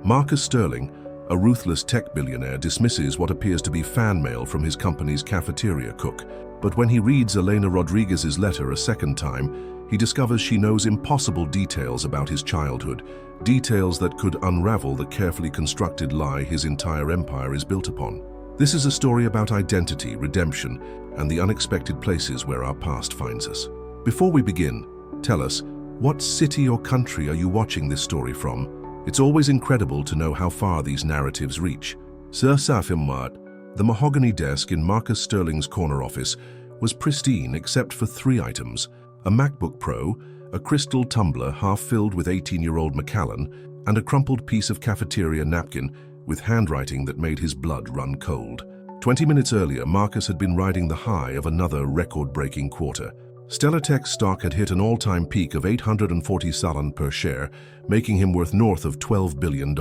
Marcus Sterling, a ruthless tech billionaire, dismisses what appears to be fan mail from his company's cafeteria cook. But when he reads Elena Rodriguez's letter a second time, he discovers she knows impossible details about his childhood, details that could unravel the carefully constructed lie his entire empire is built upon. This is a story about identity, redemption, and the unexpected places where our past finds us. Before we begin, tell us, what city or country are you watching this story from? It's always incredible to know how far these narratives reach. Sir Safimart, the mahogany desk in Marcus Sterling's corner office, was pristine except for 3 items: a MacBook Pro, a crystal tumbler half filled with 18-year-old Macallan, and a crumpled piece of cafeteria napkin with handwriting that made his blood run cold. 20 minutes earlier, Marcus had been riding the high of another record-breaking quarter. Stellar Tech's stock had hit an all-time peak of 840 salan per share, making him worth north of $12 billion.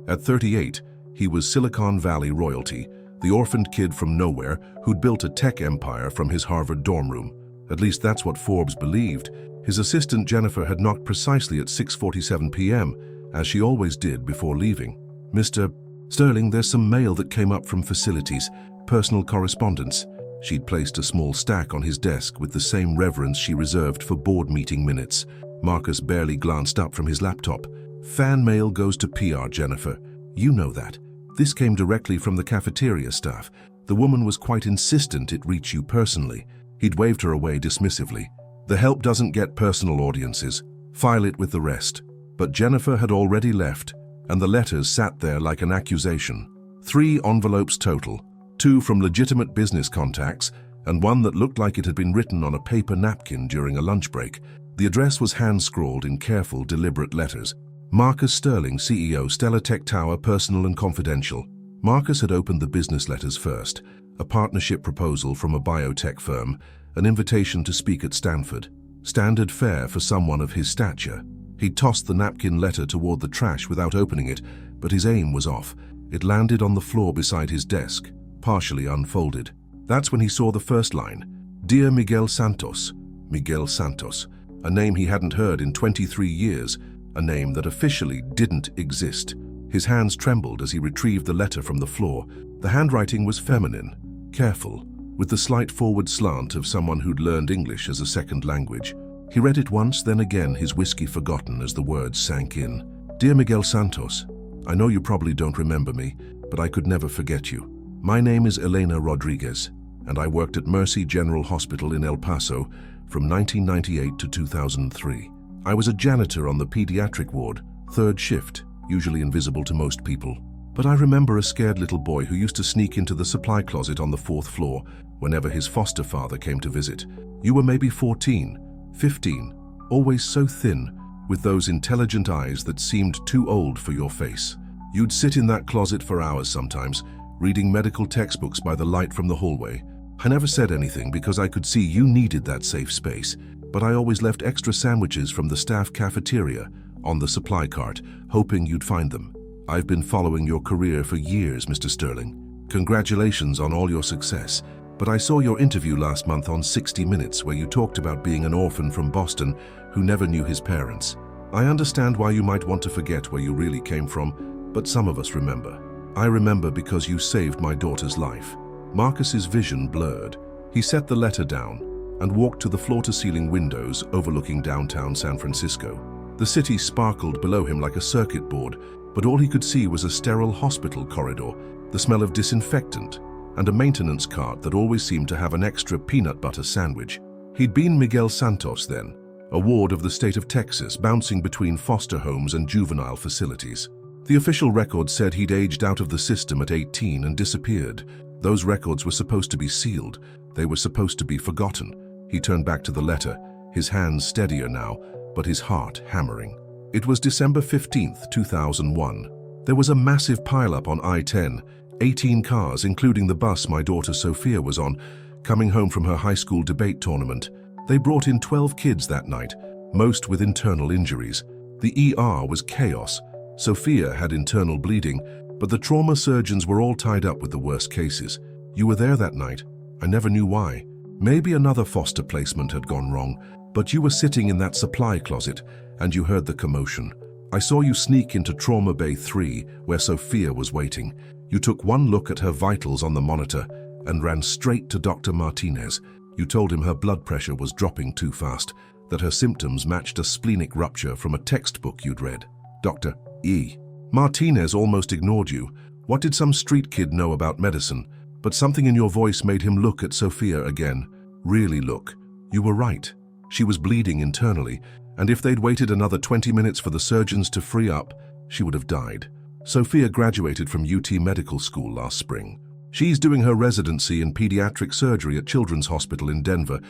At 38, he was Silicon Valley royalty, the orphaned kid from nowhere who'd built a tech empire from his Harvard dorm room. At least that's what Forbes believed. His assistant Jennifer had knocked precisely at 6:47 p.m., as she always did before leaving. "Mr. Sterling, there's some mail that came up from facilities, personal correspondence." She'd placed a small stack on his desk with the same reverence she reserved for board meeting minutes. Marcus barely glanced up from his laptop. "Fan mail goes to PR, Jennifer. You know that. This came directly from the cafeteria staff. The woman was quite insistent it reach you personally." He'd waved her away dismissively. "The help doesn't get personal audiences. File it with the rest." But Jennifer had already left, and the letters sat there like an accusation. 3 envelopes total, 2 from legitimate business contacts, and one that looked like it had been written on a paper napkin during a lunch break. The address was hand-scrawled in careful, deliberate letters. Marcus Sterling, CEO, Stellar Tech Tower, personal and confidential. Marcus had opened the business letters first, a partnership proposal from a biotech firm, an invitation to speak at Stanford. Standard fare for someone of his stature. He'd tossed the napkin letter toward the trash without opening it, but his aim was off. It landed on the floor beside his desk, partially unfolded. That's when he saw the first line. "Dear Miguel Santos." Miguel Santos, a name he hadn't heard in 23 years, a name that officially didn't exist. His hands trembled as he retrieved the letter from the floor. The handwriting was feminine, careful, with the slight forward slant of someone who'd learned English as a second language. He read it once, then again, his whiskey forgotten as the words sank in. "Dear Miguel Santos, I know you probably don't remember me, but I could never forget you. My name is Elena Rodriguez, and I worked at Mercy General Hospital in El Paso from 1998 to 2003. I was a janitor on the pediatric ward, 3rd shift, usually invisible to most people. But I remember a scared little boy who used to sneak into the supply closet on the 4th floor whenever his foster father came to visit. You were maybe 14, 15, always so thin, with those intelligent eyes that seemed too old for your face. You'd sit in that closet for hours sometimes, reading medical textbooks by the light from the hallway. I never said anything because I could see you needed that safe space, but I always left extra sandwiches from the staff cafeteria on the supply cart, hoping you'd find them. I've been following your career for years, Mr. Sterling. Congratulations on all your success, but I saw your interview last month on 60 Minutes where you talked about being an orphan from Boston who never knew his parents. I understand why you might want to forget where you really came from, but some of us remember. I remember because you saved my daughter's life." Marcus's vision blurred. He set the letter down and walked to the floor-to-ceiling windows overlooking downtown San Francisco. The city sparkled below him like a circuit board, but all he could see was a sterile hospital corridor, the smell of disinfectant, and a maintenance cart that always seemed to have an extra peanut butter sandwich. He'd been Miguel Santos then, a ward of the state of Texas, bouncing between foster homes and juvenile facilities. The official record said he'd aged out of the system at 18 and disappeared. Those records were supposed to be sealed. They were supposed to be forgotten. He turned back to the letter, his hands steadier now, but his heart hammering. It was December 15th, 2001. There was a massive pileup on I-10, 18 cars, including the bus my daughter Sophia was on, coming home from her high school debate tournament. They brought in 12 kids that night, most with internal injuries. The ER was chaos. Sophia had internal bleeding, but the trauma surgeons were all tied up with the worst cases. You were there that night. I never knew why. Maybe another foster placement had gone wrong, but you were sitting in that supply closet and you heard the commotion. I saw you sneak into Trauma Bay 3, where Sophia was waiting. You took one look at her vitals on the monitor and ran straight to Dr. Martinez. You told him her blood pressure was dropping too fast, that her symptoms matched a splenic rupture from a textbook you'd read. Dr. E. Martinez almost ignored you. What did some street kid know about medicine? But something in your voice made him look at Sophia again. Really look. You were right. She was bleeding internally, and if they'd waited another 20 minutes for the surgeons to free up, she would have died. Sophia graduated from UT Medical School last spring. She's doing her residency in pediatric surgery at Children's Hospital in Denver.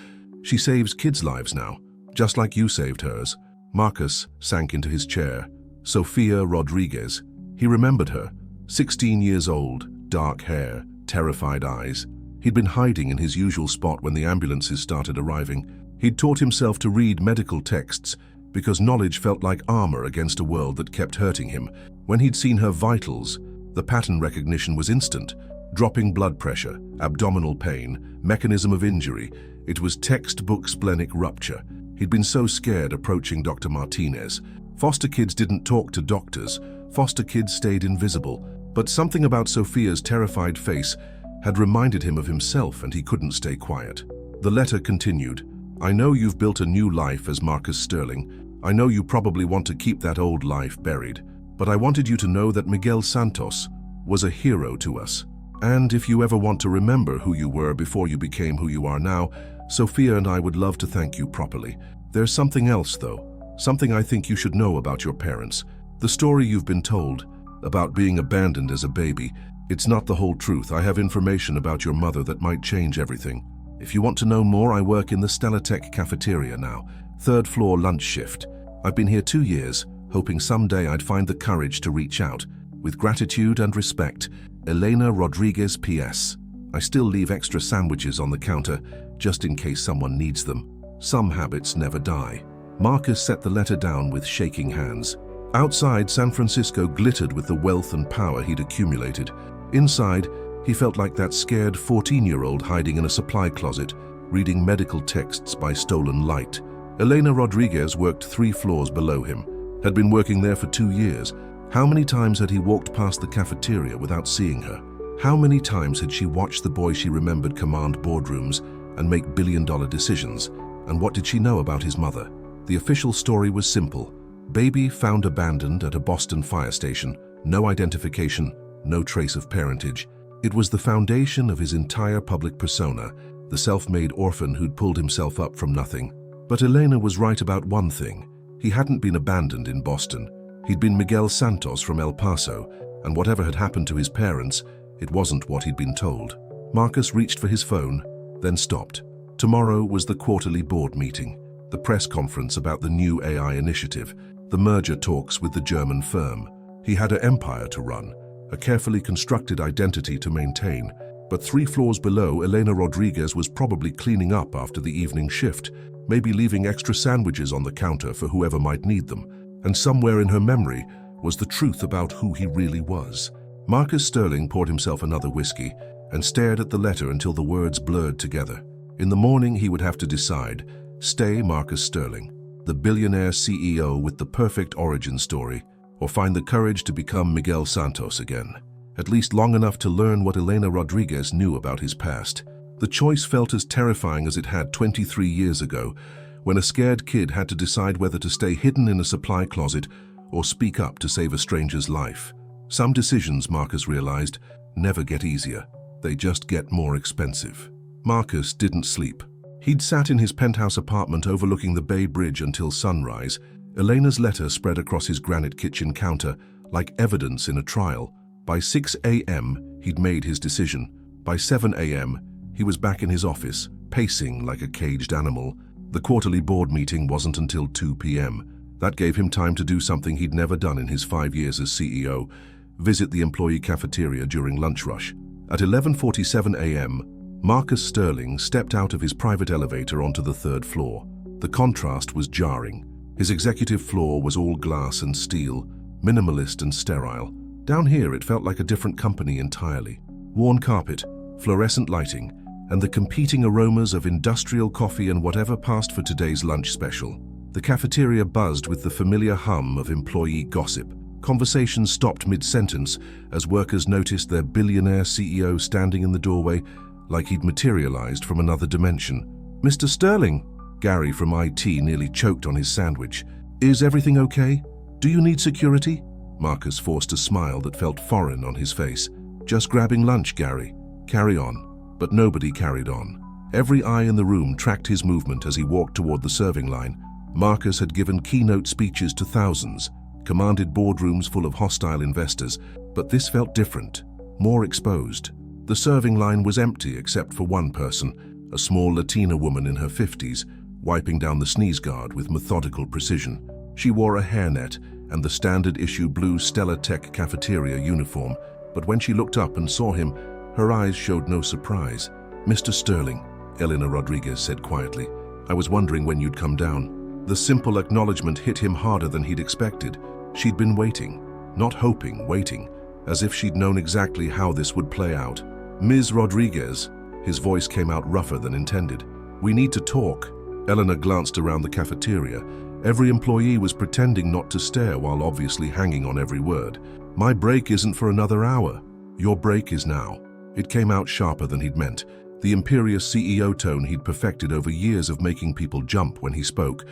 She saves kids' lives now, just like you saved hers. Marcus sank into his chair. Sophia Rodriguez. He remembered her. 16 years old, dark hair, terrified eyes. He'd been hiding in his usual spot when the ambulances started arriving. He'd taught himself to read medical texts because knowledge felt like armor against a world that kept hurting him. When he'd seen her vitals, the pattern recognition was instant. Dropping blood pressure, abdominal pain, mechanism of injury. It was textbook splenic rupture. He'd been so scared approaching Dr. Martinez. Foster kids didn't talk to doctors. Foster kids stayed invisible. But something about Sophia's terrified face had reminded him of himself, and he couldn't stay quiet. The letter continued. I know you've built a new life as Marcus Sterling. I know you probably want to keep that old life buried. But I wanted you to know that Miguel Santos was a hero to us. And if you ever want to remember who you were before you became who you are now, Sophia and I would love to thank you properly. There's something else, though. Something I think you should know about your parents. The story you've been told about being abandoned as a baby, it's not the whole truth. I have information about your mother that might change everything. If you want to know more, I work in the Stellatech cafeteria now, 3rd floor lunch shift. I've been here 2 years, hoping someday I'd find the courage to reach out. With gratitude and respect, Elena Rodriguez P.S. I still leave extra sandwiches on the counter, just in case someone needs them. Some habits never die. Marcus set the letter down with shaking hands. Outside, San Francisco glittered with the wealth and power he'd accumulated. Inside, he felt like that scared 14-year-old hiding in a supply closet, reading medical texts by stolen light. Elena Rodriguez worked 3 floors below him, had been working there for 2 years. How many times had he walked past the cafeteria without seeing her? How many times had she watched the boy she remembered command boardrooms and make billion-dollar decisions? And what did she know about his mother? The official story was simple. Baby found abandoned at a Boston fire station. No identification, no trace of parentage. It was the foundation of his entire public persona, the self-made orphan who'd pulled himself up from nothing. But Elena was right about one thing. He hadn't been abandoned in Boston. He'd been Miguel Santos from El Paso, and whatever had happened to his parents, it wasn't what he'd been told. Marcus reached for his phone, then stopped. Tomorrow was the quarterly board meeting, the press conference about the new AI initiative, the merger talks with the German firm. He had an empire to run, a carefully constructed identity to maintain. But 3 floors below, Elena Rodriguez was probably cleaning up after the evening shift, maybe leaving extra sandwiches on the counter for whoever might need them. And somewhere in her memory was the truth about who he really was. Marcus Sterling poured himself another whiskey and stared at the letter until the words blurred together. In the morning, he would have to decide, stay Marcus Sterling, the billionaire CEO with the perfect origin story, or find the courage to become Miguel Santos again, at least long enough to learn what Elena Rodriguez knew about his past. The choice felt as terrifying as it had 23 years ago, when a scared kid had to decide whether to stay hidden in a supply closet or speak up to save a stranger's life. Some decisions, Marcus realized, never get easier. They just get more expensive. Marcus didn't sleep. He'd sat in his penthouse apartment overlooking the Bay Bridge until sunrise. Elena's letter spread across his granite kitchen counter like evidence in a trial. By 6 a.m., he'd made his decision. By 7 a.m., he was back in his office, pacing like a caged animal. The quarterly board meeting wasn't until 2 p.m. That gave him time to do something he'd never done in his 5 years as CEO, visit the employee cafeteria during lunch rush. At 11:47 a.m., Marcus Sterling stepped out of his private elevator onto the 3rd floor. The contrast was jarring. His executive floor was all glass and steel, minimalist and sterile. Down here, it felt like a different company entirely. Worn carpet, fluorescent lighting, and the competing aromas of industrial coffee and whatever passed for today's lunch special. The cafeteria buzzed with the familiar hum of employee gossip. Conversations stopped mid-sentence as workers noticed their billionaire CEO standing in the doorway like he'd materialized from another dimension. "Mr. Sterling," Gary from IT nearly choked on his sandwich. "Is everything okay? Do you need security?" Marcus forced a smile that felt foreign on his face. "Just grabbing lunch, Gary. Carry on." But nobody carried on. Every eye in the room tracked his movement as he walked toward the serving line. Marcus had given keynote speeches to thousands, commanded boardrooms full of hostile investors, but this felt different, more exposed. The serving line was empty except for one person, a small Latina woman in her 50s, wiping down the sneeze guard with methodical precision. She wore a hairnet and the standard-issue blue Stellar Tech cafeteria uniform, but when she looked up and saw him, her eyes showed no surprise. "Mr. Sterling," Elena Rodriguez said quietly, "I was wondering when you'd come down." The simple acknowledgement hit him harder than he'd expected. She'd been waiting, not hoping, waiting, as if she'd known exactly how this would play out. "Ms. Rodriguez," his voice came out rougher than intended. "We need to talk." Elena glanced around the cafeteria. Every employee was pretending not to stare while obviously hanging on every word. "My break isn't for another hour. Your break is now." It came out sharper than he'd meant, the imperious CEO tone he'd perfected over years of making people jump when he spoke.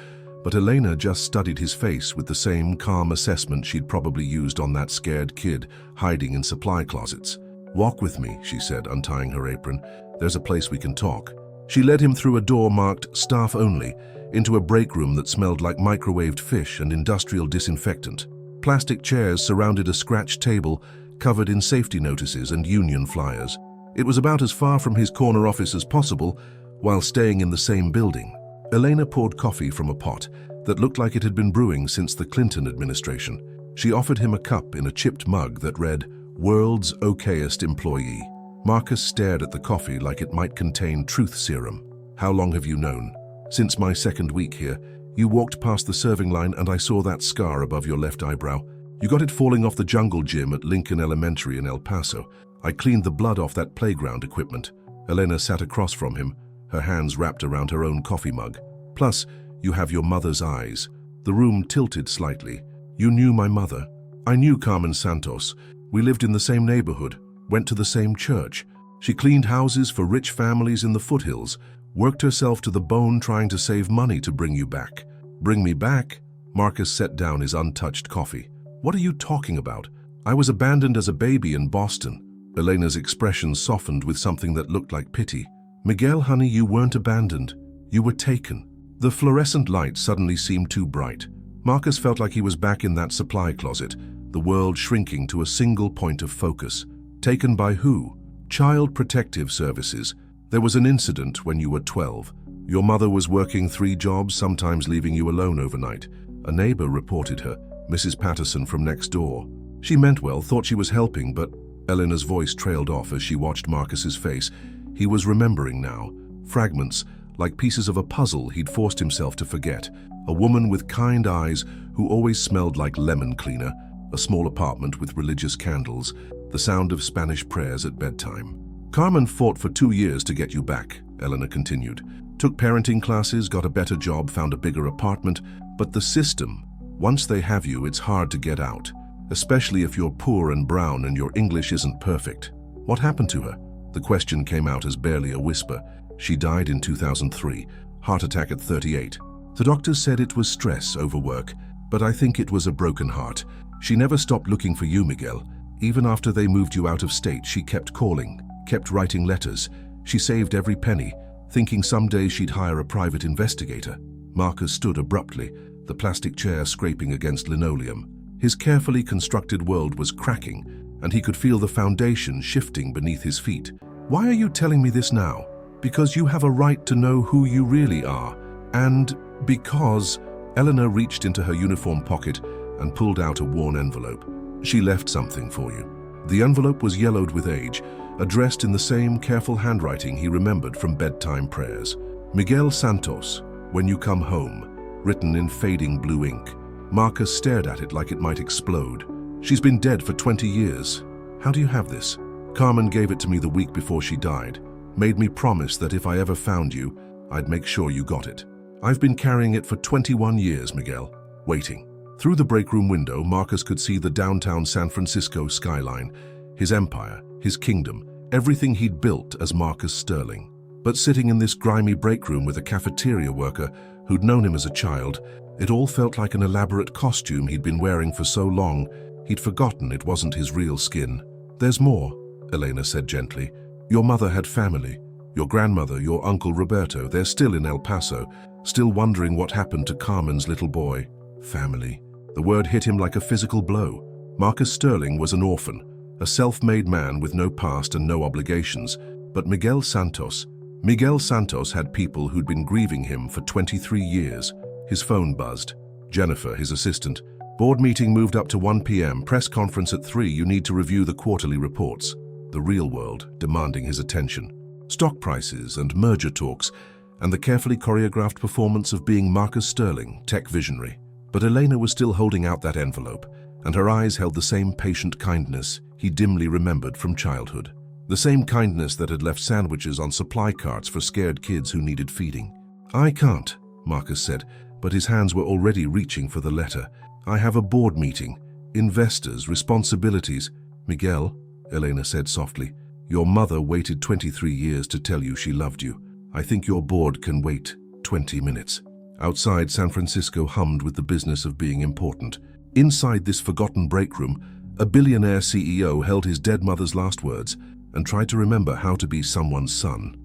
But Elena just studied his face with the same calm assessment she'd probably used on that scared kid hiding in supply closets. "Walk with me," she said, untying her apron. "There's a place we can talk." She led him through a door marked "Staff Only" into a break room that smelled like microwaved fish and industrial disinfectant. Plastic chairs surrounded a scratched table covered in safety notices and union flyers. It was about as far from his corner office as possible while staying in the same building. Elena poured coffee from a pot that looked like it had been brewing since the Clinton administration. She offered him a cup in a chipped mug that read, "World's Okayest Employee." Marcus stared at the coffee like it might contain truth serum. "How long have you known?" "Since my second week here. You walked past the serving line and I saw that scar above your left eyebrow. You got it falling off the jungle gym at Lincoln Elementary in El Paso. I cleaned the blood off that playground equipment." Elena sat across from him, her hands wrapped around her own coffee mug. "Plus, you have your mother's eyes." The room tilted slightly. "You knew my mother." "I knew Carmen Santos. We lived in the same neighborhood, went to the same church. She cleaned houses for rich families in the foothills, worked herself to the bone trying to save money to bring you back." "Bring me back?" Marcus set down his untouched coffee. "What are you talking about? I was abandoned as a baby in Boston." Elena's expression softened with something that looked like pity. "Miguel, honey, you weren't abandoned. You were taken." The fluorescent light suddenly seemed too bright. Marcus felt like he was back in that supply closet, the world shrinking to a single point of focus. Taken by who? Child Protective Services. There was an incident when you were 12. Your mother was working 3 jobs, sometimes leaving you alone overnight. A neighbor reported her, Mrs. Patterson from next door. She meant well, thought she was helping, but Elena's voice trailed off as she watched Marcus's face. He was remembering now. Fragments, like pieces of a puzzle he'd forced himself to forget. A woman with kind eyes who always smelled like lemon cleaner. A small apartment with religious candles. The sound of Spanish prayers at bedtime. "Carmen fought for 2 years to get you back," Elena continued. "Took parenting classes, got a better job, found a bigger apartment. But the system, once they have you, it's hard to get out. Especially if you're poor and brown and your English isn't perfect." "What happened to her?" The question came out as barely a whisper. "She died in 2003, heart attack at 38. The doctors said it was stress, overwork, but I think it was a broken heart. She never stopped looking for you, Miguel. Even after they moved you out of state, she kept calling, kept writing letters. She saved every penny, thinking someday she'd hire a private investigator." Marcus stood abruptly, the plastic chair scraping against linoleum. His carefully constructed world was cracking, and he could feel the foundation shifting beneath his feet. "Why are you telling me this now?" "Because you have a right to know who you really are. And because..." Eleanor reached into her uniform pocket and pulled out a worn envelope. "She left something for you." The envelope was yellowed with age, addressed in the same careful handwriting he remembered from bedtime prayers. "Miguel Santos, when you come home," written in fading blue ink. Marcus stared at it like it might explode. "She's been dead for 20 years. How do you have this?" "Carmen gave it to me the week before she died. Made me promise that if I ever found you, I'd make sure you got it." I've been carrying it for 21 years, Miguel. Waiting. Through the break room window, Marcus could see the downtown San Francisco skyline, his empire, his kingdom, everything he'd built as Marcus Sterling. But sitting in this grimy break room with a cafeteria worker who'd known him as a child, it all felt like an elaborate costume he'd been wearing for so long, he'd forgotten it wasn't his real skin. "There's more," Elena said gently. "Your mother had family. Your grandmother, your uncle Roberto, they're still in El Paso, still wondering what happened to Carmen's little boy." Family. The word hit him like a physical blow. Marcus Sterling was an orphan, a self-made man with no past and no obligations. But Miguel Santos had people who'd been grieving him for 23 years. His phone buzzed. Jennifer, his assistant. "Board meeting moved up to 1 p.m. Press conference at 3. You need to review the quarterly reports." The real world demanding his attention. Stock prices and merger talks, and the carefully choreographed performance of being Marcus Sterling, tech visionary. But Elena was still holding out that envelope, and her eyes held the same patient kindness he dimly remembered from childhood. The same kindness that had left sandwiches on supply carts for scared kids who needed feeding. "I can't," Marcus said, but his hands were already reaching for the letter. "I have a board meeting. Investors, responsibilities." "Miguel," Elena said softly, "your mother waited 23 years to tell you she loved you. I think your board can wait 20 minutes. Outside, San Francisco hummed with the business of being important. Inside this forgotten break room, a billionaire CEO held his dead mother's last words and tried to remember how to be someone's son.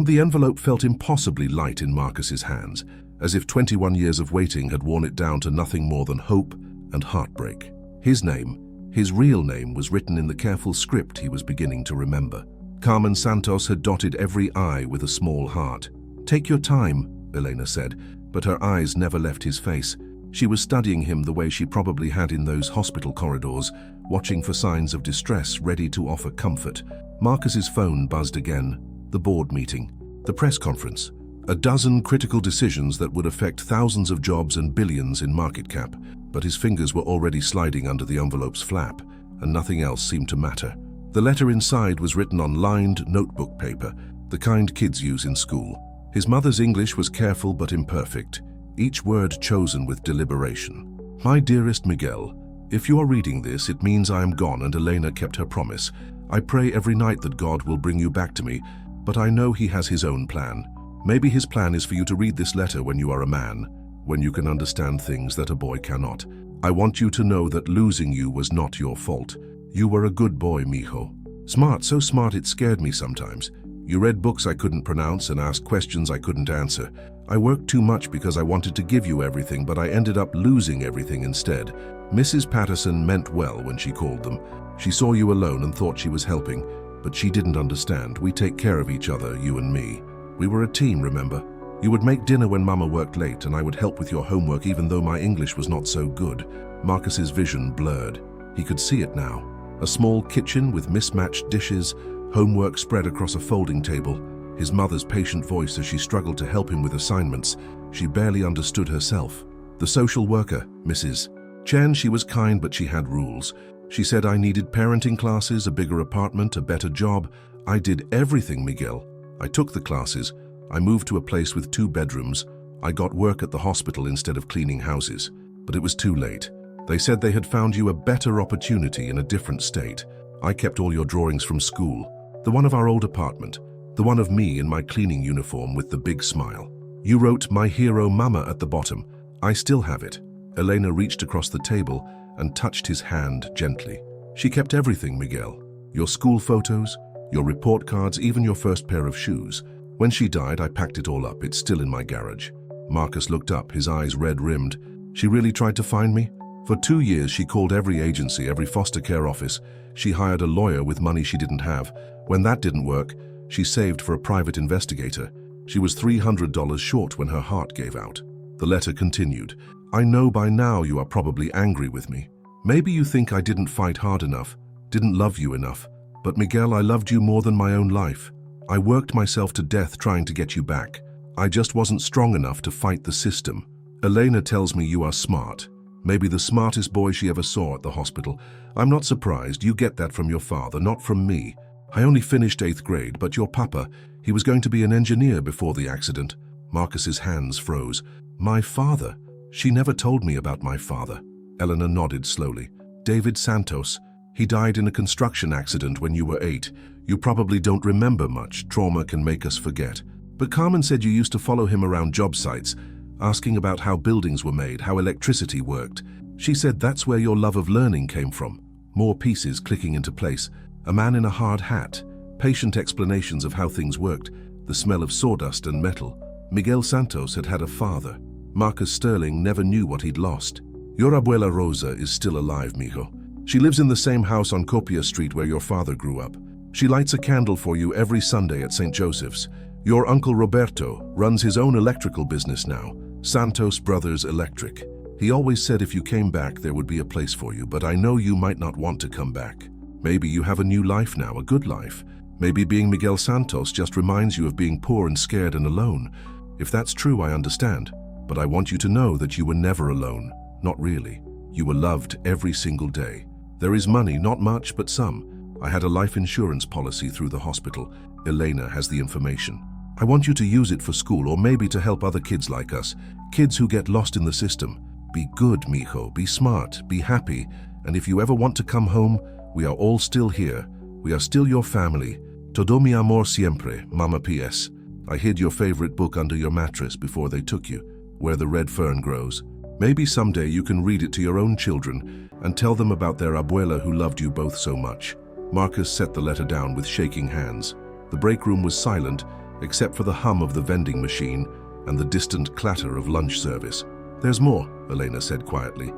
The envelope felt impossibly light in Marcus's hands, as if 21 years of waiting had worn it down to nothing more than hope and heartbreak. His name, his real name, was written in the careful script he was beginning to remember. Carmen Santos had dotted every I with a small heart. "Take your time," Elena said, but her eyes never left his face. She was studying him the way she probably had in those hospital corridors, watching for signs of distress, ready to offer comfort. Marcus's phone buzzed again. The board meeting. The press conference. A dozen critical decisions that would affect thousands of jobs and billions in market cap. But his fingers were already sliding under the envelope's flap, and nothing else seemed to matter. The letter inside was written on lined notebook paper, the kind kids use in school. His mother's English was careful but imperfect, each word chosen with deliberation. "My dearest Miguel, if you are reading this, it means I am gone and Elena kept her promise. I pray every night that God will bring you back to me, but I know he has his own plan. Maybe his plan is for you to read this letter when you are a man, when you can understand things that a boy cannot. I want you to know that losing you was not your fault. You were a good boy, mijo. Smart, so smart it scared me sometimes. You read books I couldn't pronounce and asked questions I couldn't answer. I worked too much because I wanted to give you everything, but I ended up losing everything instead. Mrs. Patterson meant well when she called them. She saw you alone and thought she was helping, but she didn't understand. We take care of each other, you and me. We were a team, remember? You would make dinner when Mama worked late, and I would help with your homework even though my English was not so good." Marcus's vision blurred. He could see it now. A small kitchen with mismatched dishes, homework spread across a folding table, his mother's patient voice as she struggled to help him with assignments. She barely understood herself. The social worker, Mrs. Chen, she was kind, but she had rules. She said I needed parenting classes, a bigger apartment, a better job. I did everything, Miguel. I took the classes. I moved to a place with 2 bedrooms. I got work at the hospital instead of cleaning houses. But it was too late. They said they had found you a better opportunity in a different state. I kept all your drawings from school. The one of our old apartment. The one of me in my cleaning uniform with the big smile. You wrote "My Hero Mama" at the bottom. I still have it. Elena reached across the table and touched his hand gently. She kept everything, Miguel. Your school photos, your report cards, even your first pair of shoes. When she died, I packed it all up. It's still in my garage. Marcus looked up, his eyes red-rimmed. She really tried to find me? For 2 years, she called every agency, every foster care office. She hired a lawyer with money she didn't have. When that didn't work, she saved for a private investigator. She was $300 short when her heart gave out. The letter continued. I know by now you are probably angry with me. Maybe you think I didn't fight hard enough, didn't love you enough. But Miguel, I loved you more than my own life. I worked myself to death trying to get you back. I just wasn't strong enough to fight the system. Elena tells me you are smart. Maybe the smartest boy she ever saw at the hospital. I'm not surprised. You get that from your father, not from me. I only finished 8th grade, but your papa, he was going to be an engineer before the accident. Marcus's hands froze. My father? She never told me about my father. Eleanor nodded slowly. David Santos. He died in a construction accident when you were 8. You probably don't remember much. Trauma can make us forget. But Carmen said you used to follow him around job sites, asking about how buildings were made, how electricity worked. She said that's where your love of learning came from. More pieces clicking into place. A man in a hard hat. Patient explanations of how things worked. The smell of sawdust and metal. Miguel Santos had had a father. Marcus Sterling never knew what he'd lost. Your abuela Rosa is still alive, mijo. She lives in the same house on Copia Street where your father grew up. She lights a candle for you every Sunday at St. Joseph's. Your uncle Roberto runs his own electrical business now, Santos Brothers Electric. He always said if you came back there would be a place for you, but I know you might not want to come back. Maybe you have a new life now, a good life. Maybe being Miguel Santos just reminds you of being poor and scared and alone. If that's true, I understand. But I want you to know that you were never alone. Not really. You were loved every single day. There is money, not much, but some. I had a life insurance policy through the hospital. Elena has the information. I want you to use it for school or maybe to help other kids like us. Kids who get lost in the system. Be good, mijo. Be smart. Be happy. And if you ever want to come home, we are all still here. We are still your family. Todo mi amor siempre, Mama P.S. I hid your favorite book under your mattress before they took you, where the red fern grows. Maybe someday you can read it to your own children and tell them about their abuela who loved you both so much. Marcus set the letter down with shaking hands. The break room was silent, except for the hum of the vending machine and the distant clatter of lunch service. There's more, Elena said quietly.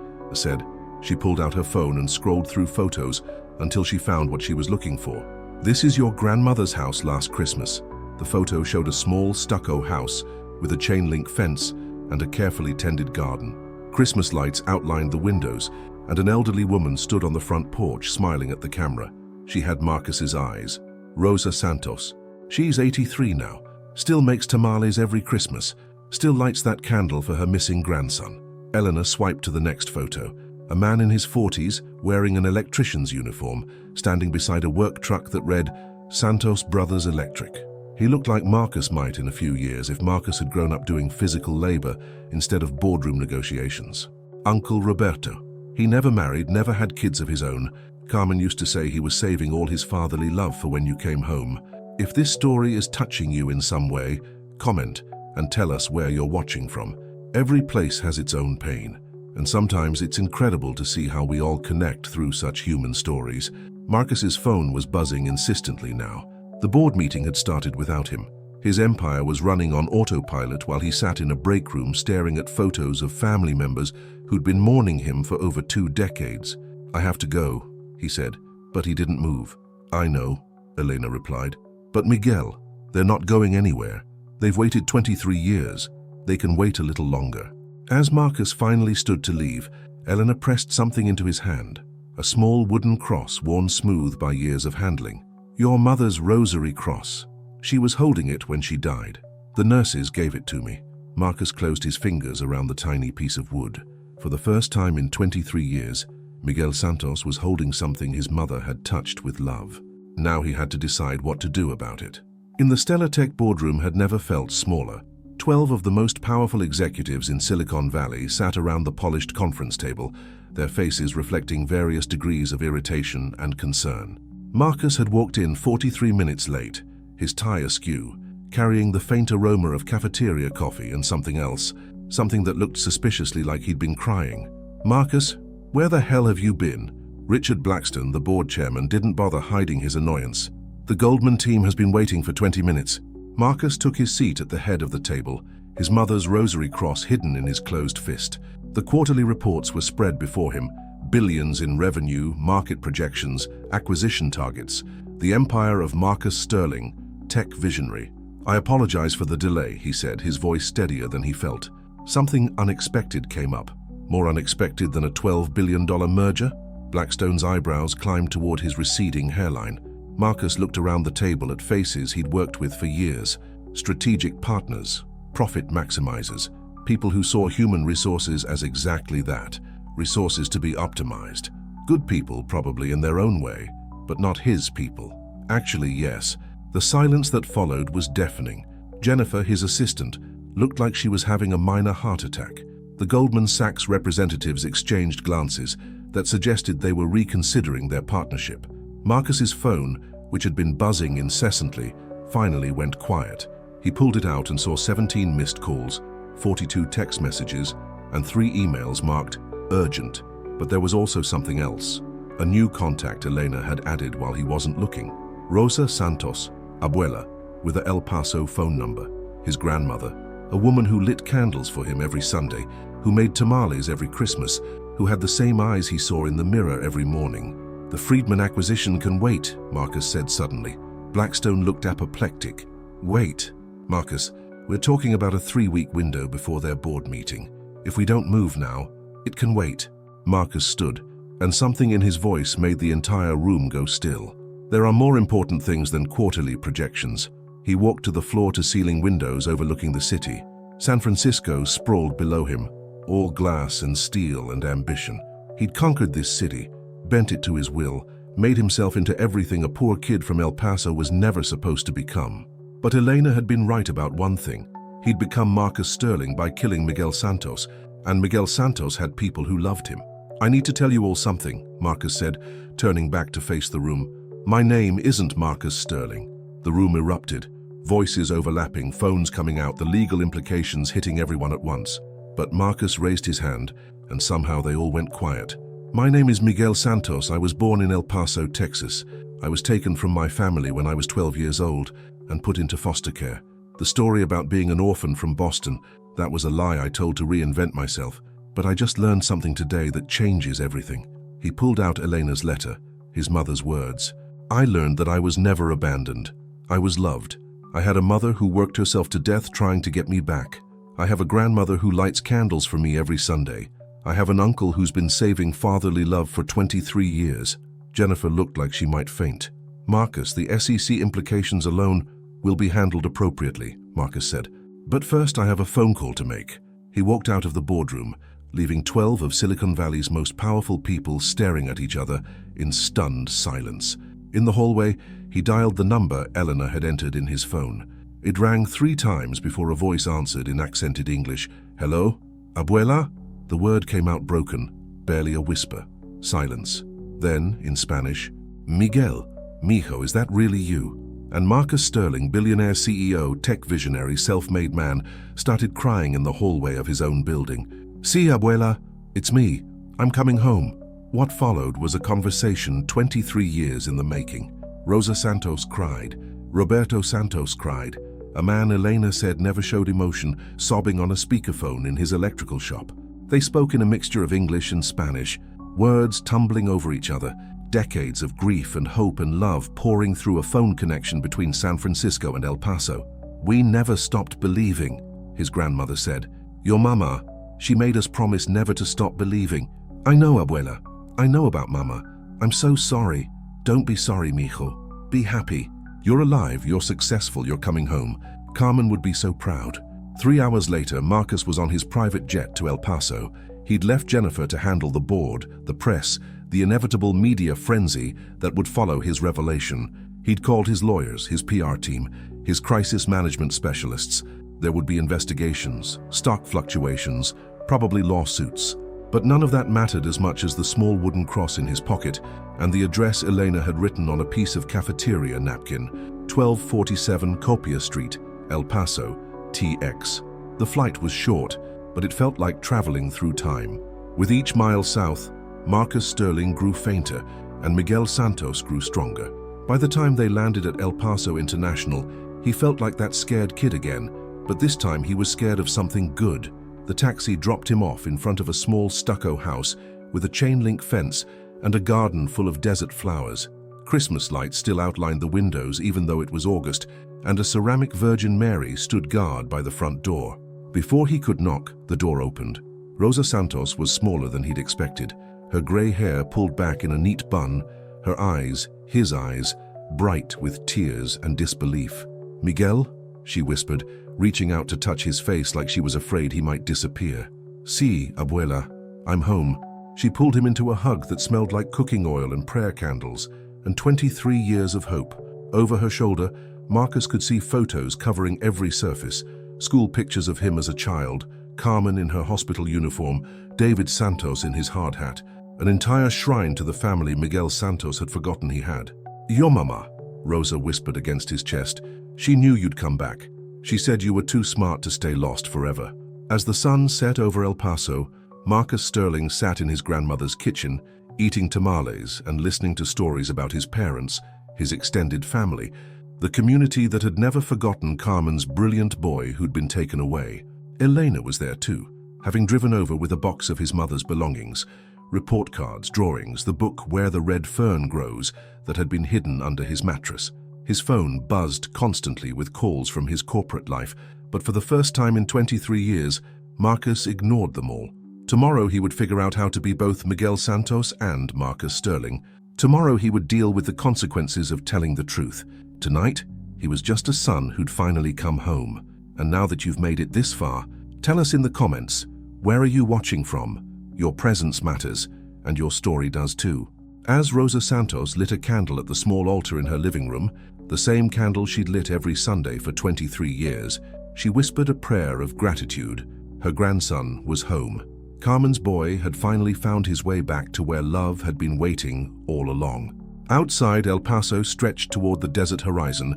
She pulled out her phone and scrolled through photos until she found what she was looking for. This is your grandmother's house last Christmas. The photo showed a small stucco house with a chain-link fence and a carefully tended garden. Christmas lights outlined the windows, and an elderly woman stood on the front porch smiling at the camera. She had Marcus's eyes. Rosa Santos. She's 83 now, still makes tamales every Christmas, still lights that candle for her missing grandson. Eleanor swiped to the next photo. A man in his 40s, wearing an electrician's uniform, standing beside a work truck that read, Santos Brothers Electric. He looked like Marcus might in a few years if Marcus had grown up doing physical labor instead of boardroom negotiations. Uncle Roberto. He never married, never had kids of his own. Carmen used to say he was saving all his fatherly love for when you came home. If this story is touching you in some way, comment and tell us where you're watching from. Every place has its own pain, and sometimes it's incredible to see how we all connect through such human stories. Marcus's phone was buzzing insistently now. The board meeting had started without him. His empire was running on autopilot while he sat in a break room staring at photos of family members who'd been mourning him for over 2 decades. I have to go, he said, but he didn't move. I know, Elena replied. But Miguel, they're not going anywhere. They've waited 23 years. They can wait a little longer. As Marcus finally stood to leave, Elena pressed something into his hand, a small wooden cross worn smooth by years of handling. Your mother's rosary cross. She was holding it when she died. The nurses gave it to me. Marcus closed his fingers around the tiny piece of wood. For the first time in 23 years, Miguel Santos was holding something his mother had touched with love. Now he had to decide what to do about it. In the Stellar Tech boardroom had never felt smaller. 12 of the most powerful executives in Silicon Valley sat around the polished conference table, their faces reflecting various degrees of irritation and concern. Marcus had walked in 43 minutes late, his tie askew, carrying the faint aroma of cafeteria coffee and something else, something that looked suspiciously like he'd been crying. Marcus, where the hell have you been? Richard Blackstone, the board chairman, didn't bother hiding his annoyance. The Goldman team has been waiting for 20 minutes. Marcus took his seat at the head of the table, his mother's rosary cross hidden in his closed fist. The quarterly reports were spread before him, billions in revenue, market projections, acquisition targets. The empire of Marcus Sterling, tech visionary. I apologize for the delay, he said, his voice steadier than he felt. Something unexpected came up. More unexpected than a $12 billion merger? Blackstone's eyebrows climbed toward his receding hairline. Marcus looked around the table at faces he'd worked with for years. Strategic partners, profit maximizers, people who saw human resources as exactly that, resources to be optimized. Good people, probably in their own way, but not his people. Actually, yes. The silence that followed was deafening. Jennifer, his assistant, looked like she was having a minor heart attack. The Goldman Sachs representatives exchanged glances that suggested they were reconsidering their partnership. Marcus's phone, which had been buzzing incessantly, finally went quiet. He pulled it out and saw 17 missed calls, 42 text messages, and 3 emails marked urgent. But there was also something else. A new contact Elena had added while he wasn't looking. Rosa Santos, abuela, with a El Paso phone number. His grandmother, a woman who lit candles for him every Sunday, who made tamales every Christmas, who had the same eyes he saw in the mirror every morning. "The Friedman acquisition can wait," Marcus said suddenly. Blackstone looked apoplectic. "Wait, Marcus, we're talking about a 3-week window before their board meeting. If we don't move now, it can wait." Marcus stood, and something in his voice made the entire room go still. There are more important things than quarterly projections. He walked to the floor-to-ceiling windows overlooking the city. San Francisco sprawled below him, all glass and steel and ambition. He'd conquered this city, bent it to his will, made himself into everything a poor kid from El Paso was never supposed to become. But Elena had been right about one thing. He'd become Marcus Sterling by killing Miguel Santos, and Miguel Santos had people who loved him. "I need to tell you all something," Marcus said, turning back to face the room. "My name isn't Marcus Sterling." The room erupted, voices overlapping, phones coming out, the legal implications hitting everyone at once. But Marcus raised his hand, and somehow they all went quiet. "My name is Miguel Santos. I was born in El Paso, Texas. I was taken from my family when I was 12 years old and put into foster care. The story about being an orphan from Boston, that was a lie I told to reinvent myself. But I just learned something today that changes everything." He pulled out Elena's letter, his mother's words. "I learned that I was never abandoned. I was loved. I had a mother who worked herself to death trying to get me back. I have a grandmother who lights candles for me every Sunday. I have an uncle who's been saving fatherly love for 23 years. Jennifer looked like she might faint. "Marcus, the SEC implications alone will be handled appropriately," Marcus said. "But first I have a phone call to make." He walked out of the boardroom, leaving 12 of Silicon Valley's most powerful people staring at each other in stunned silence. In the hallway, he dialed the number Eleanor had entered in his phone. It rang 3 times before a voice answered in accented English. "Hello? Abuela?" The word came out broken, barely a whisper. Silence. Then, in Spanish, "Miguel, mijo, is that really you?" And Marcus Sterling, billionaire CEO, tech visionary, self-made man, started crying in the hallway of his own building. "Sí, abuela, it's me. I'm coming home." What followed was a conversation 23 years in the making. Rosa Santos cried. Roberto Santos cried. A man Elena said never showed emotion, sobbing on a speakerphone in his electrical shop. They spoke in a mixture of English and Spanish, words tumbling over each other, decades of grief and hope and love pouring through a phone connection between San Francisco and El Paso. "We never stopped believing," his grandmother said. "Your mama, she made us promise never to stop believing." "I know, abuela. I know about mama. I'm so sorry." "Don't be sorry, mijo. Be happy. You're alive, you're successful, you're coming home. Carmen would be so proud." 3 hours later, Marcus was on his private jet to El Paso. He'd left Jennifer to handle the board, the press, the inevitable media frenzy that would follow his revelation. He'd called his lawyers, his PR team, his crisis management specialists. There would be investigations, stock fluctuations, probably lawsuits. But none of that mattered as much as the small wooden cross in his pocket and the address Elena had written on a piece of cafeteria napkin, 1247 Copia Street, El Paso, TX. The flight was short, but it felt like traveling through time. With each mile south, Marcus Sterling grew fainter and Miguel Santos grew stronger. By the time they landed at El Paso International, he felt like that scared kid again, but this time he was scared of something good. The taxi dropped him off in front of a small stucco house with a chain-link fence and a garden full of desert flowers. Christmas lights still outlined the windows even though it was August, and a ceramic Virgin Mary stood guard by the front door. Before he could knock, the door opened. Rosa Santos was smaller than he'd expected, her gray hair pulled back in a neat bun, her eyes, his eyes, bright with tears and disbelief. "Miguel?" she whispered, reaching out to touch his face like she was afraid he might disappear. "Sí, abuela. I'm home." She pulled him into a hug that smelled like cooking oil and prayer candles, and 23 years of hope. Over her shoulder, Marcus could see photos covering every surface, School pictures of him as a child, Carmen in her hospital uniform, David Santos in his hard hat, an entire shrine to the family Miguel Santos had forgotten he had. "Your mama," Rosa whispered against his chest. "She knew you'd come back. She said you were too smart to stay lost forever." As the sun set over El Paso, Marcus Sterling sat in his grandmother's kitchen, eating tamales and listening to stories about his parents, his extended family, the community that had never forgotten Carmen's brilliant boy who'd been taken away. Elena was there too, having driven over with a box of his mother's belongings, report cards, drawings, the book Where the Red Fern Grows that had been hidden under his mattress. His phone buzzed constantly with calls from his corporate life, but for the first time in 23 years, Marcus ignored them all. Tomorrow he would figure out how to be both Miguel Santos and Marcus Sterling. Tomorrow he would deal with the consequences of telling the truth. Tonight, he was just a son who'd finally come home. And now that you've made it this far, tell us in the comments, where are you watching from? Your presence matters, and your story does too. As Rosa Santos lit a candle at the small altar in her living room, the same candle she'd lit every Sunday for 23 years, she whispered a prayer of gratitude. Her grandson was home. Carmen's boy had finally found his way back to where love had been waiting all along. Outside, El Paso stretched toward the desert horizon,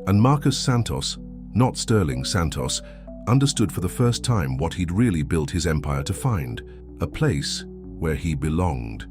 and Marcus Santos, not Sterling Santos, understood for the first time what he'd really built his empire to find, a place where he belonged.